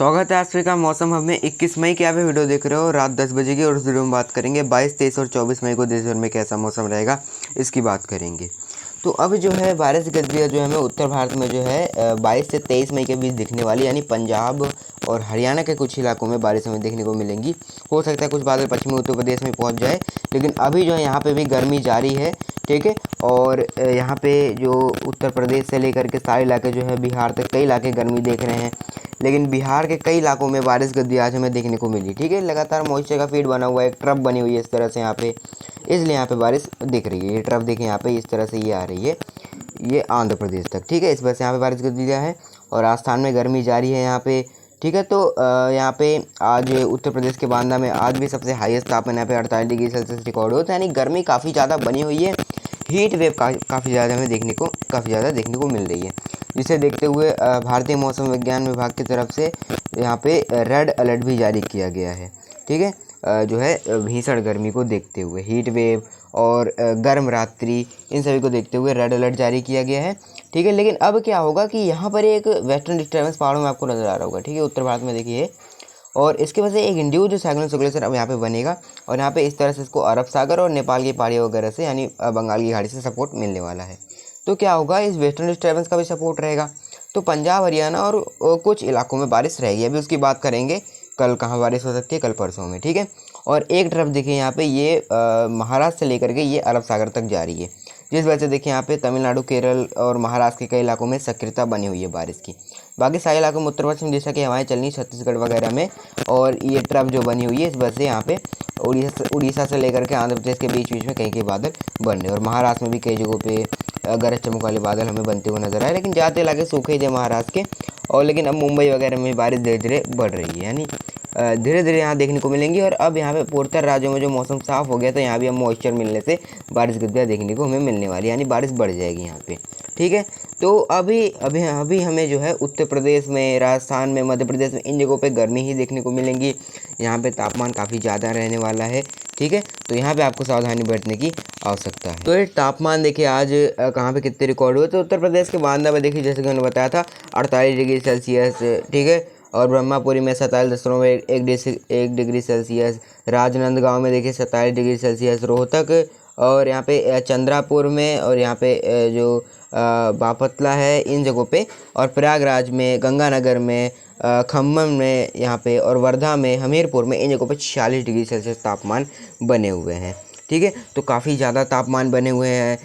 स्वागत है आज का मौसम हब में। 21 मई की आप ये वीडियो देख रहे हो रात 10 बजे की, और उस वीडियो में बात करेंगे 22, 23 और 24 मई को देश भर में कैसा मौसम रहेगा, इसकी बात करेंगे। तो अब जो है बारिश की गतिविधियाँ जो है हमें उत्तर भारत में जो है 22 से 23 मई के बीच दिखने वाली, यानी पंजाब और हरियाणा के कुछ इलाकों में बारिश हमें देखने को मिलेंगी। हो सकता है कुछ बादल पश्चिमी उत्तर प्रदेश में पहुंच जाए, लेकिन अभी जो है यहाँ पे भी गर्मी जारी है, ठीक है। और यहाँ पे जो उत्तर प्रदेश से लेकर के सारे इलाके जो है बिहार तक कई इलाके गर्मी देख रहे हैं, लेकिन बिहार के कई इलाकों में बारिश गद्दी आज हमें देखने को मिली, ठीक है। लगातार मॉइस्चर का फीड बना हुआ है, एक ट्रफ बनी हुई है इस तरह से यहाँ पे, इसलिए यहाँ पे बारिश दिख रही है। ये ट्रफ देखें यहाँ पे, इस तरह से ये आ रही है, ये आंध्र प्रदेश तक, ठीक है। इस वजह से यहाँ पे बारिश गद्दी है और राजस्थान में गर्मी जारी है यहाँ पे, ठीक है। तो यहाँ पे आज उत्तर प्रदेश के बांदा में आज भी सबसे हाईएस्ट तापमान यहाँ पे 48 डिग्री सेल्सियस रिकॉर्ड होता है, यानी गर्मी काफ़ी ज़्यादा बनी हुई है। हीट वेव काफ़ी ज़्यादा हमें देखने को मिल रही है, जिसे देखते हुए भारतीय मौसम विज्ञान विभाग की तरफ से यहाँ पे रेड अलर्ट भी जारी किया गया है, ठीक है। जो है भीषण गर्मी को देखते हुए, हीट वेव और गर्म रात्रि, इन सभी को देखते हुए रेड अलर्ट जारी किया गया है, ठीक है। लेकिन अब क्या होगा कि यहाँ पर एक वेस्टर्न डिस्टर्बेंस पहाड़ों में आपको नज़र आ रहा होगा, ठीक है, उत्तर भारत में देखिए, और इसकी वजह से एक इंड्यूस्ड साइक्लोनिक सर्कुलेशन अब यहाँ पे बनेगा, और यहाँ पे इस तरह से इसको अरब सागर और नेपाल की पहाड़ियों वगैरह से, यानी बंगाल की खाड़ी से सपोर्ट मिलने वाला है। तो क्या होगा, इस वेस्टर्न डिस्टर्बेंस का भी सपोर्ट रहेगा, तो पंजाब हरियाणा और कुछ इलाकों में बारिश रहेगी। अभी उसकी बात करेंगे कल कहाँ बारिश हो सकती है, कल परसों में, ठीक है। और एक तरफ देखिए यहाँ पे ये महाराष्ट्र से लेकर के ये अरब सागर तक जा रही है, जिस वजह से देखिए यहाँ पे तमिलनाडु, केरल और महाराष्ट्र के कई इलाकों में सक्रियता बनी हुई है बारिश की। बाकी सारे इलाकों में उत्तर पश्चिम दिशा की हवाएं चलनी, छत्तीसगढ़ वगैरह में, और ये ट्रफ जो बनी हुई है इस वजह से यहाँ पे उड़ीसा से लेकर के आंध्र प्रदेश के बीच बीच में कहीं कहीं बादल बन रहे हैं, और महाराष्ट्र में भी कई जगहों पे गरज चमक वाले बादल हमें बनते हुए नजर आए। लेकिन ज़्यादातर इलाके सूखे थे महाराष्ट्र के, और लेकिन अब मुंबई वगैरह में बारिश धीरे धीरे बढ़ रही है, यानी धीरे धीरे यहाँ देखने को मिलेंगी। और अब यहाँ पे पूर्वोत्तर राज्यों में जो मौसम साफ हो गया, तो यहाँ भी अब मॉइस्चर मिलने से बारिश गतिविधियाँ देखने को हमें मिलने वाली, यानी बारिश बढ़ जाएगी यहाँ पे, ठीक है। तो अभी हमें जो है उत्तर प्रदेश में, राजस्थान में, मध्य प्रदेश में, इन जगहों पे गर्मी ही देखने को मिलेंगी। यहाँ पे तापमान काफ़ी ज़्यादा रहने वाला है, ठीक है। तो यहाँ पे आपको सावधानी बरतने की आवश्यकता है। तो ये तापमान देखिए आज कहाँ पे कितने रिकॉर्ड हुए, तो उत्तर प्रदेश के बांदा में देखिए, जैसे कि मैंने बताया था 48 डिग्री सेल्सियस, ठीक है। और ब्रह्मापुरी में 47.1 डिग्री सेल्सियस, राजनांदगांव में देखिए 27 डिग्री सेल्सियस, रोहतक और यहाँ पे चंद्रापुर में, और यहाँ पे जो बापतला है, इन जगहों पे, और प्रयागराज में, गंगानगर में, खम्मम में यहाँ पे, और वर्धा में, हमीरपुर में, इन जगहों पे 46 डिग्री सेल्सियस तापमान बने हुए हैं, ठीक है। तो काफ़ी ज़्यादा तापमान बने हुए हैं।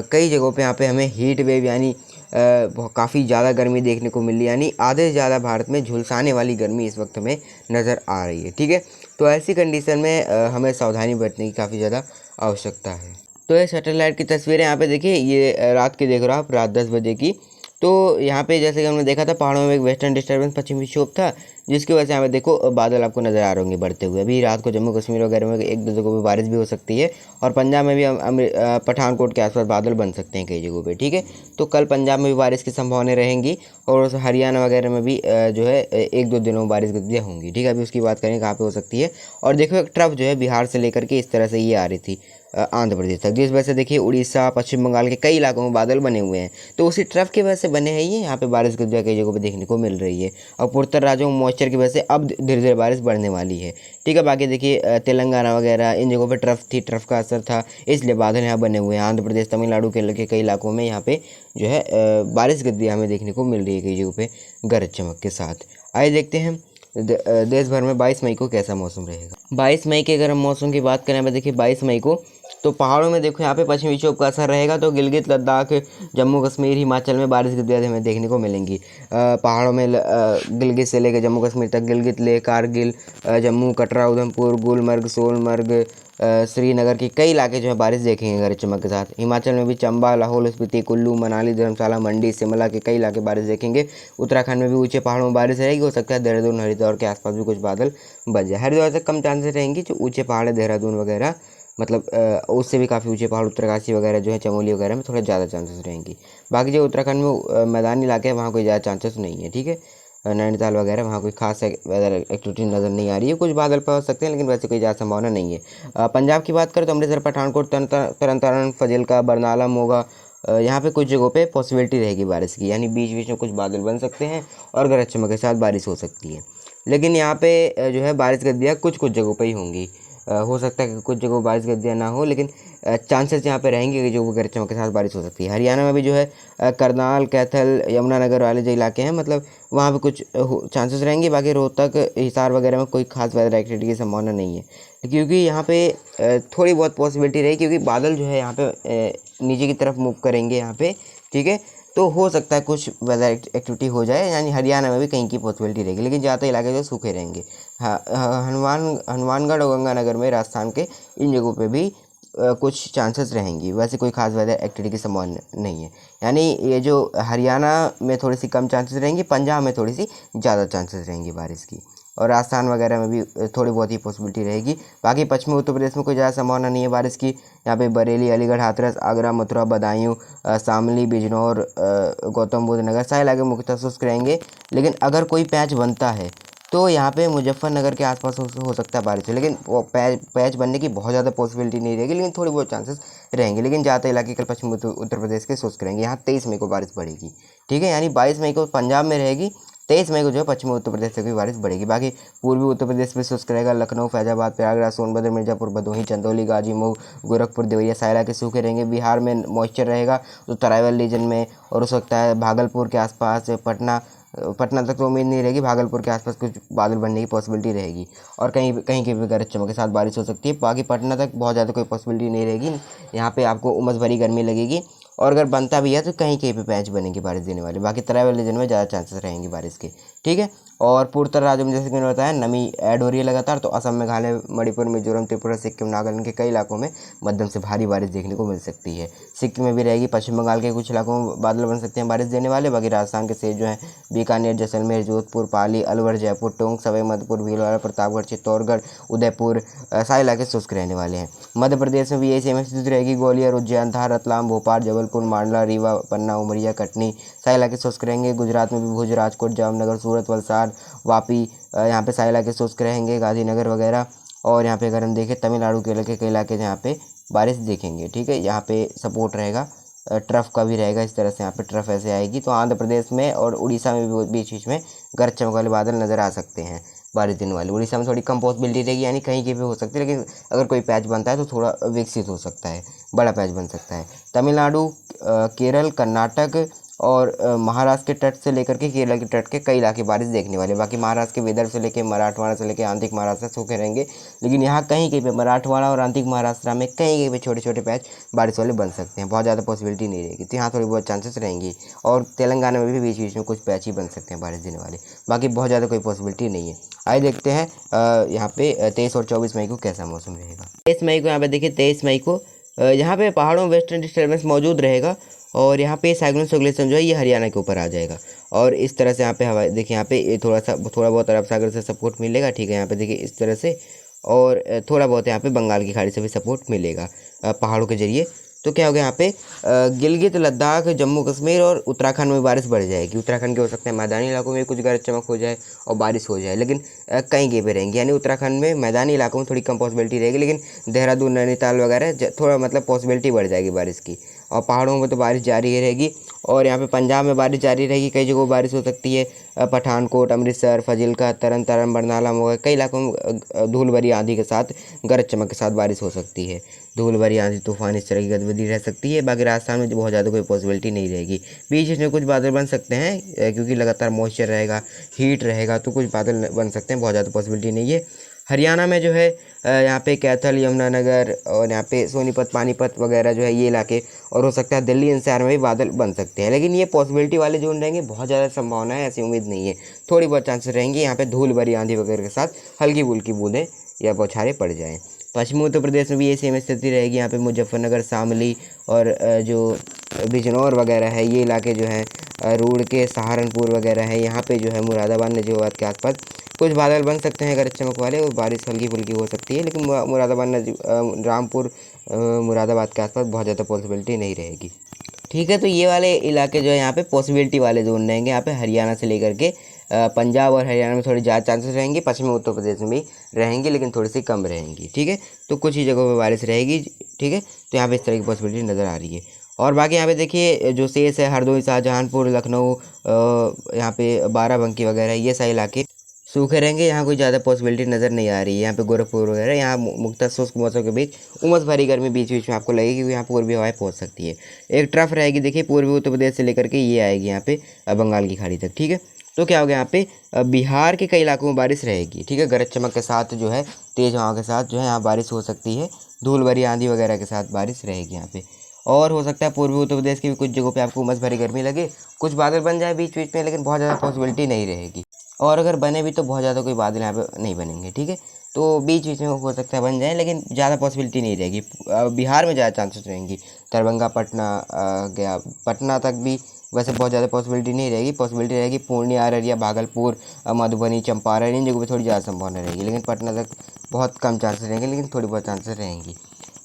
कई जगहों पे यहाँ पे हमें हीट वेव, यानी काफ़ी ज़्यादा गर्मी देखने को मिल रही है, यानी आधे से ज़्यादा भारत में झुलसाने वाली गर्मी इस वक्त हमें नज़र आ रही है, ठीक है। तो ऐसी कंडीशन में हमें सावधानी बरतने की काफ़ी ज़्यादा आवश्यकता है। तो ये सैटेलाइट की तस्वीरें यहाँ पे देखिए, ये रात की देख रहे हो आप, रात 10 बजे की। तो यहाँ पे जैसे कि हमने देखा था, पहाड़ों में एक वेस्टर्न डिस्टर्बेंस, पश्चिमी विक्षोभ था, जिसकी वजह से यहाँ पे देखो बादल आपको नज़र आ रहे होंगे बढ़ते हुए। अभी रात को जम्मू कश्मीर वगैरह में एक दो जगहों पे बारिश भी हो सकती है, और पंजाब में भी पठानकोट के आसपास बादल बन सकते हैं कई जगहों पे, ठीक है। तो कल पंजाब में भी बारिश की संभावनाएं रहेंगी, और हरियाणा वगैरह में भी जो है एक दो दिनों में बारिश गतिविधियाँ होंगी, ठीक है। अभी उसकी बात करेंगे कहाँ पर हो सकती है। और देखो एक ट्रफ जो है बिहार से लेकर के इस तरह से ये आ रही थी आंध्र प्रदेश तक, जिस वजह से देखिए उड़ीसा, पश्चिम बंगाल के कई इलाकों में बादल बने हुए हैं। तो उसी ट्रफ की वजह से बने हैं ये, यहाँ पे बारिश गतिविधियाँ कई जगहों पे देखने को मिल रही है, और पूर्वोत्तर राज्यों में मॉइस्चर की वजह से अब धीरे धीरे बारिश बढ़ने वाली है, ठीक है। बाकी देखिए तेलंगाना वगैरह इन जगहों पे ट्रफ थी, ट्रफ का असर था, इसलिए बादल यहाँ बने हुए हैं। आंध्र प्रदेश, तमिलनाडु के कई इलाकों में यहाँ पे जो है बारिश गतिविधियाँ हमें देखने को मिल रही है कई जगहों पे गरज चमक के साथ। आइए देखते हैं देश भर में 22 मई को कैसा मौसम रहेगा। 22 मई के अगर हम मौसम की बात करें, देखिए 22 मई को तो पहाड़ों में देखो यहाँ पे पश्चिमी विक्षोभ का असर रहेगा, तो गिलगित, लद्दाख, जम्मू कश्मीर, हिमाचल में बारिश गतिविधियाँ हमें देखने को मिलेंगी। पहाड़ों में गिलगित से लेकर जम्मू कश्मीर तक, गिलगित, लेह, कारगिल, जम्मू, कटरा, उधमपुर, गुलमर्ग, सोनमर्ग, श्रीनगर के कई इलाके जो है बारिश देखेंगे गरज चमक के साथ। हिमाचल में भी चंबा, लाहौल स्पीति, कुल्लू, मनाली, धर्मशाला, मंडी, शिमला के कई इलाके बारिश देखेंगे। उत्तराखंड में भी ऊंचे पहाड़ों में बारिश रहेगी, हो सकता है देहरादून, हरिद्वार के आसपास भी कुछ बादल बन जाए। हरिद्वार से कम चांसेस रहेंगी, जो ऊंचे पहाड़ है देहरादून वगैरह, मतलब उससे भी काफ़ी ऊंचे पहाड़ उत्तरकाशी वगैरह जो है, चमोली वगैरह में थोड़ा ज़्यादा चांसेस रहेंगी। बाकी जो उत्तराखंड में मैदानी इलाके हैं वहाँ कोई ज़्यादा चांसेस नहीं है, ठीक है। नैनीताल वगैरह वहाँ कोई खास वेदर एक्टिविटी नज़र नहीं आ रही है, कुछ बादल पड़ सकते हैं, लेकिन वैसे कोई ज़्यादा संभावना नहीं है। पंजाब की बात करें तो अमृतसर, पठानकोट, तरन तारण, फजिल्का, बरनाला, मोगा यहाँ पे कुछ जगहों पे पॉसिबिलिटी रहेगी बारिश की, यानी बीच बीच में कुछ बादल बन सकते हैं और गरज चमक के साथ बारिश हो सकती है। लेकिन यहाँ पे जो है बारिश गद्दियाँ कुछ कुछ जगहों पे ही होंगी। हो सकता है कि कुछ जगहों बारिश गद्दियाँ ना हो, लेकिन चांसेस यहाँ पे रहेंगे कि जो गरज चमक के साथ बारिश हो सकती है। हरियाणा में भी जो है करनाल, कैथल, यमुनानगर वाले जो इलाके हैं, मतलब वहाँ पे कुछ चांसेस रहेंगे। बाकी रोहतक, हिसार वगैरह में कोई खास वेदर एक्टिविटी की संभावना नहीं है, क्योंकि यहाँ पे थोड़ी बहुत पॉसिबिलिटी रही, क्योंकि बादल जो है यहाँ पे नीचे की तरफ मूव करेंगे यहाँ पे, ठीक है। तो हो सकता है कुछ वेदर एक्टिविटी हो जाए, यानी हरियाणा में भी कहीं की पॉसिबिलिटी रहेगी, लेकिन ज़्यादातर इलाके जो सूखे रहेंगे। हाँ, हनुमानगढ़ और गंगानगर में, राजस्थान के इन जगहों पे भी कुछ चांसेस रहेंगी। वैसे कोई खास वेदर एक्टिविटी की संभावना नहीं है, यानी ये जो हरियाणा में थोड़ी सी कम चांसेस रहेंगी, पंजाब में थोड़ी सी ज़्यादा चांसेस रहेंगी बारिश की, और राजस्थान वगैरह में भी थोड़ी बहुत ही पॉसिबिलिटी रहेगी। बाकी पश्चिमी उत्तर प्रदेश में कोई ज़्यादा संभावना नहीं है बारिश की। यहाँ पे बरेली, अलीगढ़, हाथरस, आगरा, मथुरा, बदायूं, शामली, बिजनौर, गौतम बुद्ध नगर सारे इलाके मुख्यतः शुष्क रहेंगे। लेकिन अगर कोई पैच बनता है तो यहाँ पे मुजफ्फरनगर के आसपास हो सकता है बारिश हो, लेकिन वो पैच बनने की बहुत ज़्यादा पॉसिबिलिटी नहीं रहेगी, लेकिन थोड़ी बहुत चांसेस रहेंगे। लेकिन ज़्यादातर इलाके कल पश्चिमी उत्तर प्रदेश के शुष्क रहेंगे। यहाँ 23 मई को बारिश बढ़ेगी, ठीक है, यानी 22 मई को पंजाब में रहेगी, 23 मई को जो है पश्चिमी उत्तर प्रदेश से भी बारिश बढ़ेगी। बाकी पूर्वी उत्तर प्रदेश में शुष्क रहेगा। लखनऊ, फैजाबाद, प्रयागराज, सोनभद्र, मिर्जापुर, भदोही, चंदौली, गाजी, मऊ, गोरखपुर, देवरिया सारे इलाके सूखे रहेंगे। बिहार में मॉइस्चर रहेगा तो तराइवल रीजन में, और हो सकता है भागलपुर के आसपास, पटना तक तो उम्मीद नहीं रहेगी, भागलपुर के आसपास कुछ बादल बनने की पॉसिबिलिटी रहेगी, और कहीं कहीं की भी गरज चमक के साथ बारिश हो सकती है। बाकी पटना तक बहुत ज़्यादा कोई पॉसिबिलिटी नहीं रहेगी, यहाँ पे आपको उमस भरी गर्मी लगेगी, और अगर बनता भी है तो कहीं कहीं पे पैच बनेंगे बारिश देने वाले। बाकी तराई रीजन में ज़्यादा चांसेस रहेंगे बारिश के, ठीक है। और पूर्वोत्तर राज्यों में जैसे कि मैंने बताया नमी ऐड हो रही है लगातार, तो असम, मेघालय, मणिपुर, मिजोरम, त्रिपुरा, सिक्किम, नागालैंड के कई इलाकों में मध्यम से भारी बारिश देखने को मिल सकती है। सिक्किम में भी रहेगी। पश्चिम बंगाल के कुछ इलाकों में बादल बन सकते हैं बारिश देने वाले। बाकी राजस्थान के शेष जो हैं बीकानेर, जैसलमेर, जोधपुर, पाली, अलवर, जयपुर, टोंक, सवाई माधोपुर, भीलवाड़ा, प्रतापगढ़, चित्तौड़गढ़, उदयपुर सारे इलाके शुष्क रहने वाले हैं। मध्य प्रदेश में भी यही सेम स्थिति रहेगी। ग्वालियर, उज्जैन, धार, रतलाम, भोपाल, जबलपुर, मांडला, रीवा, पन्ना, उमरिया, कटनी सारे इलाके शुष्क रहेंगे। गुजरात में भी भुज, राजकोट, जामनगर, सूरत, वलसाड, वापी यहाँ पे सारे इलाके शुष्क रहेंगे, गांधीनगर वगैरह। और यहाँ पे अगर हम देखें तमिलनाडु के कई इलाके जहाँ पे बारिश देखेंगे, ठीक है, यहाँ पे सपोर्ट रहेगा, ट्रफ का भी रहेगा। इस तरह से यहाँ पे ट्रफ ऐसे आएगी। तो आंध्र प्रदेश में और उड़ीसा में भी बीच बीच में गरज चमक वाले बादल नज़र आ सकते हैं बारिश दिन वाले। उड़ीसा में थोड़ी कम पॉसिबिलिटी रहेगी, यानी कहीं की भी हो सकती है, लेकिन अगर कोई पैच बनता है तो थोड़ा विकसित हो सकता है, बड़ा पैच बन सकता है। तमिलनाडु, केरल, कर्नाटक और महाराष्ट्र के तट से लेकर के केरल के तट के कई इलाके बारिश देखने वाले। बाकी महाराष्ट्र के विदर्भ से लेकर मराठवाड़ा से लेकर आंतरिक महाराष्ट्र सूखे रहेंगे, लेकिन यहाँ कहीं कहीं पे मराठवाड़ा और आंतरिक महाराष्ट्र में कहीं कहीं पे छोटे छोटे पैच बारिश वाले बन सकते हैं, बहुत ज़्यादा पॉसिबिलिटी नहीं रहेगी, तो यहाँ थोड़ी बहुत चांसेस रहेंगी। और तेलंगाना में भी बीच बीच में कुछ पैच ही बन सकते हैं बारिश देने वाले। बाकी बहुत ज़्यादा कोई पॉसिबिलिटी नहीं है। आइए देखते हैं यहाँ पे 23 और 24 मई को कैसा मौसम रहेगा। 23 मई को यहाँ पे देखिए, 23 मई को यहाँ पे पहाड़ों में वेस्टर्न डिस्टर्बेंस मौजूद रहेगा, और यहाँ पे साइक्लोन सर्कुलेशन जो है ये हरियाणा के ऊपर आ जाएगा, और इस तरह से यहाँ पे हवा देखिए, यहाँ पे ये थोड़ा बहुत अरब सागर से सपोर्ट मिलेगा, ठीक है, यहाँ पे देखिए इस तरह से, और थोड़ा बहुत यहाँ पे बंगाल की खाड़ी से भी सपोर्ट मिलेगा पहाड़ों के जरिए। तो क्या होगा, यहाँ पे गिलगित, लद्दाख, जम्मू कश्मीर और उत्तराखंड में बारिश बढ़ जाएगी। उत्तराखंड के हो सकते हैं मैदानी इलाकों में कुछ गरज चमक हो जाए और बारिश हो जाए, लेकिन कहीं कहीं पे रहेंगी, यानी उत्तराखंड में मैदानी इलाकों में थोड़ी कम पॉसिबिलिटी रहेगी, लेकिन देहरादून, नैनीताल वगैरह थोड़ा मतलब पॉसिबिलिटी बढ़ जाएगी बारिश की, और पहाड़ों में तो बारिश जारी रहेगी। और यहाँ पे पंजाब में बारिश जारी रहेगी, कई जगहों बारिश हो सकती है। पठानकोट, अमृतसर, फजिल्का, तरन तारण, बरनाला, मोगा कई इलाकों में धूल भरी आंधी के साथ गरज चमक के साथ बारिश हो सकती है। धूल भरी आंधी, तूफान इस तरह की गतिविधि रह सकती है। बाकी राजस्थान में बहुत ज़्यादा कोई पॉसिबिलिटी नहीं रहेगी। बीच बीच में कुछ बादल बन सकते हैं, क्योंकि लगातार मॉइस्चर रहेगा, हीट रहेगा, तो कुछ बादल बन सकते हैं, बहुत ज़्यादा पॉसिबिलिटी नहीं है। हरियाणा में जो है यहाँ पे कैथल, यमुनानगर और यहाँ पे सोनीपत, पानीपत वगैरह जो है ये इलाके, और हो सकता है दिल्ली एनसीआर में भी बादल बन सकते हैं, लेकिन ये पॉसिबिलिटी वाले जोन रहेंगे, बहुत ज़्यादा संभावना है, ऐसी उम्मीद नहीं है, थोड़ी बहुत चांसेस रहेंगी यहाँ पे धूल भरी आंधी वगैरह के साथ हल्की फुल्की बूंदें या बौछारें पड़ जाएँ। पश्चिमी उत्तर प्रदेश में भी ये सेम स्थिति रहेगी। यहाँ पे मुजफ्फरनगर, शामली और जो बिजनौर वगैरह है ये इलाके जो हैं, रूड़ के, सहारनपुर वगैरह है, यहाँ पे जो है मुरादाबाद, नजीबाबाद के आसपास कुछ बादल बन सकते हैं गरज चमक वाले, और बारिश हल्की फुल्की हो सकती है, लेकिन मुरादाबाद, रामपुर, मुरादाबाद के आसपास बहुत ज़्यादा पॉसिबिलिटी नहीं रहेगी, ठीक है। तो ये वाले इलाके जो है यहाँ पे पॉसिबिलिटी वाले जोन रहेंगे। यहाँ पे हरियाणा से लेकर के पंजाब और हरियाणा में थोड़ी ज़्यादा चांसेस रहेंगे, पश्चिमी उत्तर प्रदेश में भी रहेंगी, लेकिन थोड़ी सी कम रहेंगी, ठीक है। तो कुछ ही जगहों पे बारिश रहेगी, ठीक है। तो यहाँ पे इस तरह की पॉसिबिलिटी नज़र आ रही है। और बाकी यहाँ पे देखिए जो शेष है हरदोई, शाहजहांपुर, लखनऊ, यहाँ पे बाराबंकी वगैरह ये सारे इलाके सूखे रहेंगे। यहाँ कोई ज़्यादा पॉसिबिलिटी नज़र नहीं आ रही है। यहाँ पे गोरखपुर वगैरह यहाँ मुख्तसर शुष्क मौसम के बीच उमस भरी गर्मी बीच बीच में आपको लगेगी, क्योंकि यहाँ पूर्वी हवाएं पहुँच सकती है। एक ट्रफ रहेगी देखिए पूर्वी उत्तर प्रदेश से लेकर के ये आएगी यहाँ पे बंगाल की खाड़ी तक, ठीक है। तो क्या होगा यहाँ पे बिहार के कई इलाकों में बारिश रहेगी, ठीक है। गरज चमक के साथ जो है, तेज़ हवा के साथ जो है यहाँ बारिश हो सकती है। धूल भरी आंधी वगैरह के साथ बारिश रहेगी यहाँ पे। और हो सकता है पूर्वी उत्तर प्रदेश की भी कुछ जगहों पे आपको उमस भरी गर्मी लगे, कुछ बादल बन जाए बीच बीच में, लेकिन बहुत ज़्यादा पॉसिबिलिटी नहीं रहेगी। और अगर बने भी तो बहुत ज़्यादा कोई बादल यहाँ पे नहीं बनेंगे, ठीक है। तो बीच बीच में हो सकता है बन जाए, लेकिन ज़्यादा पॉसिबिलिटी नहीं रहेगी। बिहार में ज़्यादा चांसेस रहेंगी। दरभंगा, पटना गया, पटना तक भी वैसे बहुत ज़्यादा पॉसिबिलिटी नहीं रहेगी। पॉसिबिलिटी रहेगी पूर्णिया, अररिया, भागलपुर, मधुबनी, चंपारण, इन जगहों पे थोड़ी ज़्यादा संभावना रहेगी। लेकिन पटना तक बहुत कम चांसेस रहेंगे, लेकिन थोड़ी बहुत चांसेस रहेंगी।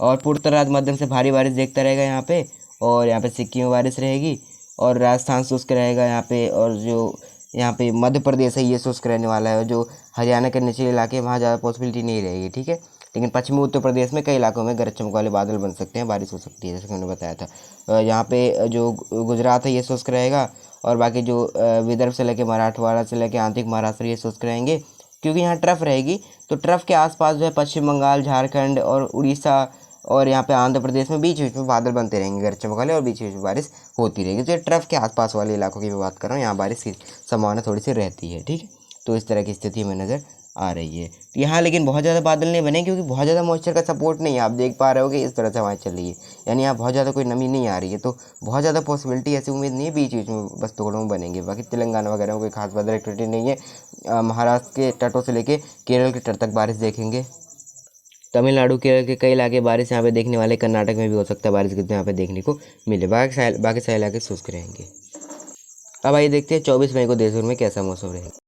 और पूर्वोत्तर मध्यम से भारी बारिश देखता रहेगा यहाँ पे। और यहाँ पे सिक्किम में बारिश रहेगी, और राजस्थान शुष्क रहेगा यहाँ पे। और जो यहाँ पे मध्य प्रदेश है ये शुष्क रहने वाला है। जो हरियाणा के निचले इलाके वहाँ ज़्यादा पॉसिबिलिटी नहीं रहेगी, ठीक है। लेकिन पश्चिमी उत्तर प्रदेश में कई इलाकों में गरज चमक वाले बादल बन सकते हैं, बारिश हो सकती है, जैसे कि मैंने बताया था। यहाँ पे जो गुजरात है ये शुष्क रहेगा, और बाकी जो विदर्भ से लेकर मराठवाड़ा से लेकर आंतरिक महाराष्ट्र ये शुष्क रहेंगे, क्योंकि यहाँ ट्रफ रहेगी। तो ट्रफ के आसपास जो है पश्चिम बंगाल, झारखंड और उड़ीसा और यहाँ पे आंध्र प्रदेश में बीच बीच में बादल बनते रहेंगे गरज चमक वाले, और बीच बीच में बारिश होती रहेगी। तो ये ट्रफ के आसपास वाले इलाकों की मैं बात कर रहा हूँ, यहाँ बारिश की संभावना थोड़ी सी रहती है, ठीक है। तो इस तरह की स्थिति में नज़र आ रही है। तो यहाँ लेकिन बहुत ज़्यादा बादल नहीं बने, क्योंकि बहुत ज़्यादा मॉइस्चर का सपोर्ट नहीं है। आप देख पा रहे हो कि इस तरह से हवाएं चल रही है, यानी यहाँ बहुत ज़्यादा कोई नमी नहीं आ रही है। तो बहुत ज़्यादा पॉसिबिलिटी ऐसी उम्मीद नहीं है, बीच बीच में बस टुकड़ों में बनेंगे। बाकी तेलंगाना वगैरह में कोई खास वेदर एक्टिविटी नहीं है। महाराष्ट्र के तटों से लेकर केरल के तट तक बारिश देखेंगे। तमिलनाडु, केरल के कई इलाके बारिश यहाँ पे देखने वाले। कर्नाटक में भी हो सकता है बारिश कितने यहाँ पे देखने को मिले। बाकी सारे इलाके शुष्क रहेंगे। अब आइए देखते हैं 24 मई को देश भर में कैसा मौसम रहेगा।